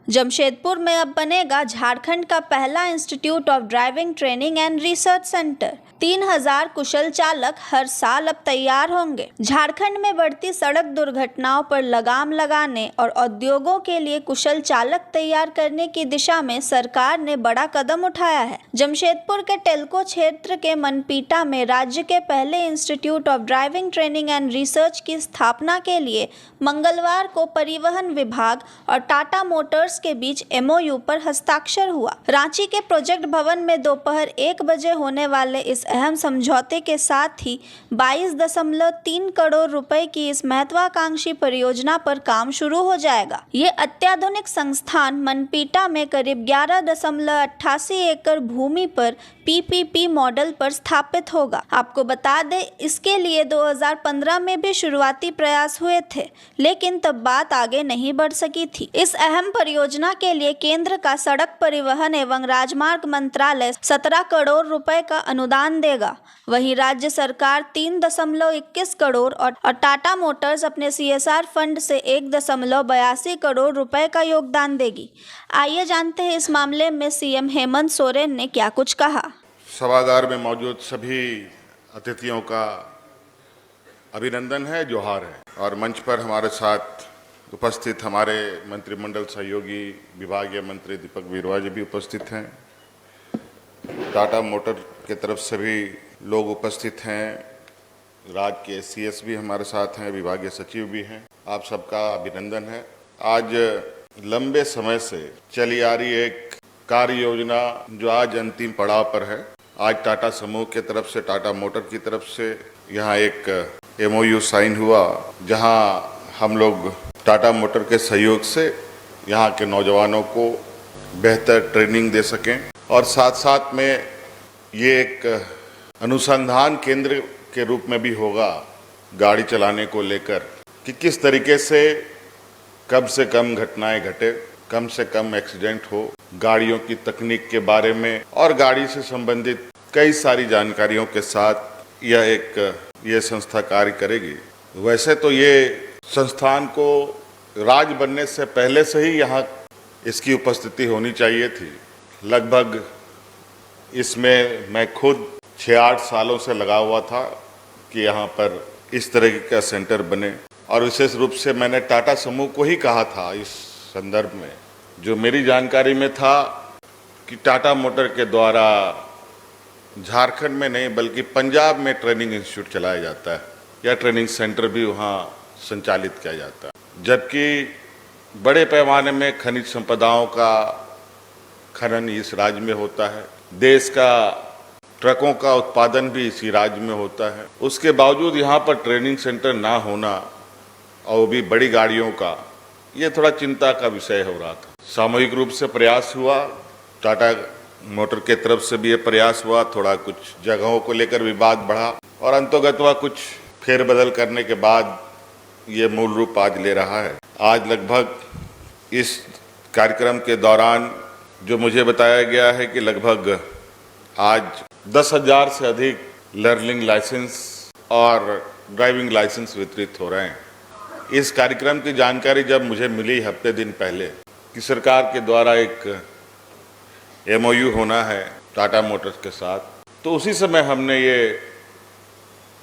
जमशेदपुर में अब बनेगा झारखंड का पहला institute of driving training and research centre. 3000 कुशल चालक हर साल अब तैयार होंगे। झारखंड में बढ़ती सड़क दुर्घटनाओं पर लगाम लगाने और उद्योगों के लिए कुशल चालक तैयार करने की दिशा में सरकार ने बड़ा कदम उठाया है। जमशेदपुर के टेल्को क्षेत्र के मनपीटा में राज्य के पहले institute of driving training and research की स्थापना के लिए मंगलवार को परिवहन विभाग और टाटा मोटर्स के बीच MOU पर हस्ताक्षर हुआ। रांची के प्रोजेक्ट भवन में दोपहर 1 बजे होने वाले इस अहम समझौते के साथ ही 22.3 करोड़ रुपए की इस महत्वाकांक्षी परियोजना पर काम शुरू हो जाएगा। ये अत्याधुनिक संस्थान मनपीटा में करीब 11.88 एकड़ भूमि पर PPP मॉडल पर स्थापित होगा। आपको बता दें, इसके लिए 2015 में भी शुरुआती प्रयास हुए थे, लेकिन तब बात आगे नहीं बढ़ सकी थी। इस अहम परियोजना के लिए केंद्र का सड़क परिवहन एवं राजमार्ग मंत्रालय 17 करोड़ रुपए का अनुदान देगा। वहीं राज्य सरकार 3.21 करोड़ और टाटा मोटर्स अपने CSR फंड से 1.82 करोड़ रुपए का योगदान देगी। आइए जानते हैं इस मामले में CM हेमंत सोरेन ने क्या कुछ कहा। सभागार में मौजूद सभी अतिथियों का अभिनंदन है, जोहार है। और मंच पर हमारे साथ उपस्थित हमारे मंत्रिमंडल सहयोगी विभागीय मंत्री दीपक बिरुवा जी भी उपस्थित हैं। टाटा मोटर के तरफ से भी लोग उपस्थित हैं। राज्य के CS भी हमारे साथ हैं, विभागीय सचिव भी हैं। आप सबका अभिनंदन है। आज लंबे समय से चली आ रही एक कार्य योजना जो आज अंतिम पड़ाव पर है। आज टाटा समूह के तरफ से, टाटा मोटर की तरफ से यहाँ एक MOU साइन हुआ, जहाँ हम लोग टाटा मोटर के सहयोग से यहाँ के नौजवानों को बेहतर ट्रेनिंग दे सकें और साथ साथ में ये एक अनुसंधान केंद्र के रूप में भी होगा गाड़ी चलाने को लेकर कि किस तरीके से कम घटनाएं घटे, कम से कम एक्सीडेंट हो, गाड़ियों की तकनीक के बारे में और गाड़ी से संबंधित कई सारी जानकारियों के साथ ये संस्था कार्य करेगी। वैसे तो ये संस्थान को राज्य बनने से पहले से ही यहाँ इसकी उपस्थिति होनी चाहिए थी। लगभग इसमें मैं खुद 6-8 सालों से लगा हुआ था कि यहाँ पर इस तरह का सेंटर बने और विशेष रूप से मैंने टाटा समूह को ही कहा था इस संदर्भ में, जो मेरी जानकारी में था कि टाटा मोटर के द्वारा झारखंड में नहीं बल्कि पंजाब में ट्रेनिंग इंस्टीट्यूट चलाया जाता है या ट्रेनिंग सेंटर भी वहाँ संचालित किया जाता है, जबकि बड़े पैमाने में खनिज संपदाओं का खनन इस राज्य में होता है। देश का ट्रकों का उत्पादन भी इसी राज्य में होता है। उसके बावजूद यहाँ पर ट्रेनिंग सेंटर ना होना और वो भी बड़ी गाड़ियों का, ये थोड़ा चिंता का विषय हो रहा था। सामूहिक रूप से प्रयास हुआ, टाटा मोटर के तरफ से भी ये प्रयास हुआ, थोड़ा कुछ जगहों को लेकर विवाद बढ़ा और अंतोगत्वा कुछ फेरबदल करने के बाद ये मूल रूप आज ले रहा है। आज लगभग इस कार्यक्रम के दौरान जो मुझे बताया गया है कि लगभग आज 10,000 से अधिक लर्निंग लाइसेंस और ड्राइविंग लाइसेंस वितरित हो रहे हैं। इस कार्यक्रम की जानकारी जब मुझे मिली हफ्ते दिन पहले कि सरकार के द्वारा एक MOU होना है टाटा मोटर्स के साथ, तो उसी समय हमने ये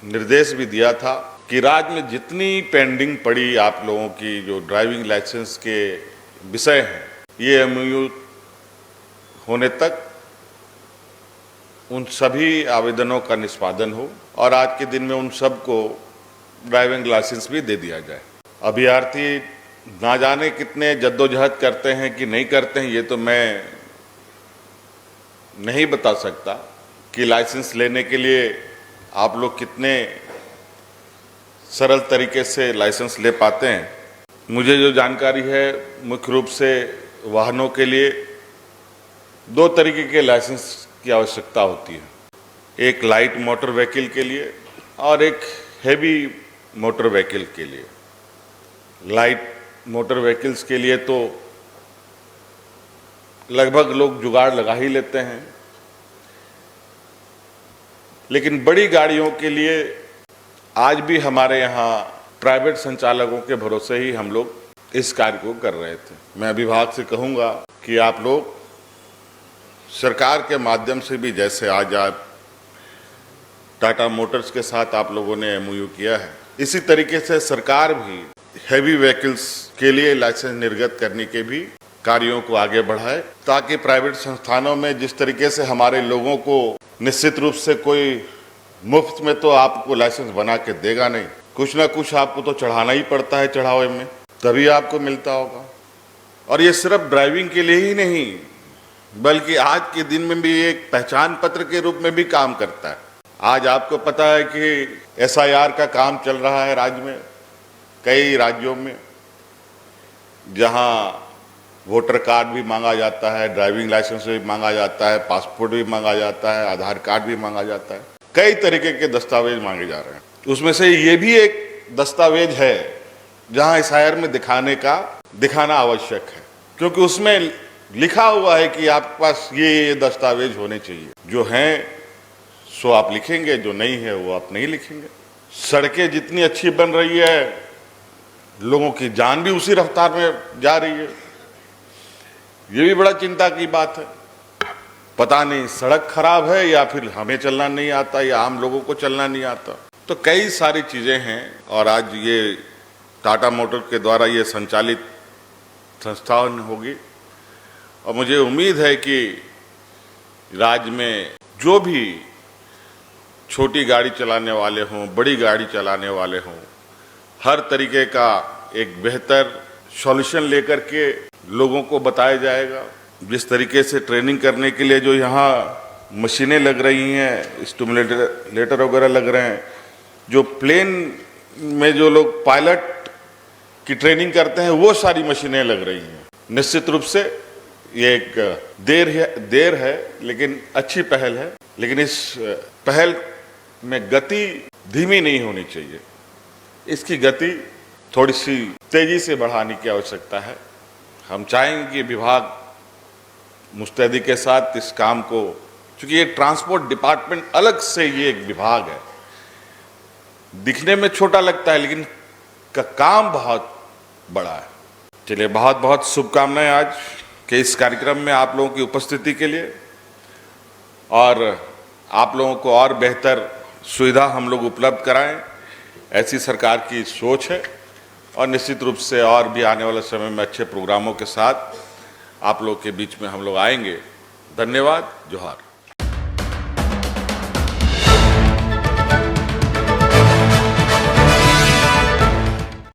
निर्देश भी दिया था कि राज्य में जितनी पेंडिंग पड़ी आप लोगों की जो ड्राइविंग लाइसेंस के विषय हैं, ये MOU होने तक उन सभी आवेदनों का निष्पादन हो और आज के दिन में उन सबको ड्राइविंग लाइसेंस भी दे दिया जाए। अभ्यर्थी ना जाने कितने जद्दोजहद करते हैं कि नहीं करते हैं, ये तो मैं नहीं बता सकता कि लाइसेंस लेने के लिए आप लोग कितने सरल तरीके से लाइसेंस ले पाते हैं। मुझे जो जानकारी है, मुख्य रूप से वाहनों के लिए 2 तरीके के लाइसेंस की आवश्यकता होती है, एक लाइट मोटर व्हीकल के लिए और एक हेवी मोटर व्हीकल के लिए। लाइट मोटर व्हीकल्स के लिए तो लगभग लोग जुगाड़ लगा ही लेते हैं, लेकिन बड़ी गाड़ियों के लिए आज भी हमारे यहाँ प्राइवेट संचालकों के भरोसे ही हम लोग इस कार्य को कर रहे थे। मैं विभाग से कहूँगा कि आप लोग सरकार के माध्यम से भी, जैसे आज आप टाटा मोटर्स के साथ आप लोगों ने MOU किया है, इसी तरीके से सरकार भी हैवी व्हीकल्स के लिए लाइसेंस निर्गत करने के भी कार्यों को आगे बढ़ाए, ताकि प्राइवेट संस्थानों में जिस तरीके से हमारे लोगों को निश्चित रूप से कोई मुफ्त में तो आपको लाइसेंस बना के देगा नहीं, कुछ ना कुछ आपको तो चढ़ाना ही पड़ता है, चढ़ावे में तभी आपको मिलता होगा। और ये सिर्फ ड्राइविंग के लिए ही नहीं, बल्कि आज के दिन में भी एक पहचान पत्र के रूप में भी काम करता है। आज आपको पता है कि SIR का काम चल रहा है राज्य में, कई राज्यों में, जहां वोटर कार्ड भी मांगा जाता है, ड्राइविंग लाइसेंस भी मांगा जाता है, पासपोर्ट भी मांगा जाता है, आधार कार्ड भी मांगा जाता है, कई तरीके के दस्तावेज मांगे जा रहे हैं। उसमें से ये भी एक दस्तावेज है जहां SIR में दिखाना आवश्यक है, क्योंकि उसमें लिखा हुआ है कि आपके पास ये दस्तावेज होने चाहिए। जो हैं सो आप लिखेंगे, जो नहीं है वो आप नहीं लिखेंगे। सड़कें जितनी अच्छी बन रही है, लोगों की जान भी उसी रफ्तार में जा रही है। ये भी बड़ा चिंता की बात है। पता नहीं सड़क खराब है या फिर हमें चलना नहीं आता या आम लोगों को चलना नहीं आता। तो कई सारी चीजें हैं और आज ये टाटा मोटर के द्वारा ये संचालित संस्थान होगी और मुझे उम्मीद है कि राज्य में जो भी छोटी गाड़ी चलाने वाले हों, बड़ी गाड़ी चलाने वाले हों, हर तरीके का एक बेहतर सॉल्यूशन लेकर के लोगों को बताया जाएगा। जिस तरीके से ट्रेनिंग करने के लिए जो यहाँ मशीनें लग रही हैं, स्टिमुलेटर वगैरह लग रहे हैं, जो प्लेन में जो लोग पायलट की ट्रेनिंग करते हैं वो सारी मशीनें लग रही हैं। निश्चित रूप से ये एक देर है लेकिन अच्छी पहल है, लेकिन इस पहल में गति धीमी नहीं होनी चाहिए। इसकी गति थोड़ी सी तेजी से बढ़ाने की आवश्यकता है। हम चाहेंगे कि विभाग मुस्तैदी के साथ इस काम को, क्योंकि ये ट्रांसपोर्ट डिपार्टमेंट अलग से ये एक विभाग है, दिखने में छोटा लगता है लेकिन का काम बहुत बड़ा है। चलिए, बहुत बहुत शुभकामनाएं आज के इस कार्यक्रम में आप लोगों की उपस्थिति के लिए, और आप लोगों को और बेहतर सुविधा हम लोग उपलब्ध कराएं, ऐसी सरकार की सोच है। और निश्चित रूप से और भी आने वाले समय में अच्छे प्रोग्रामों के साथ आप लोग के बीच में हम लोग आएंगे। धन्यवाद। जोहार।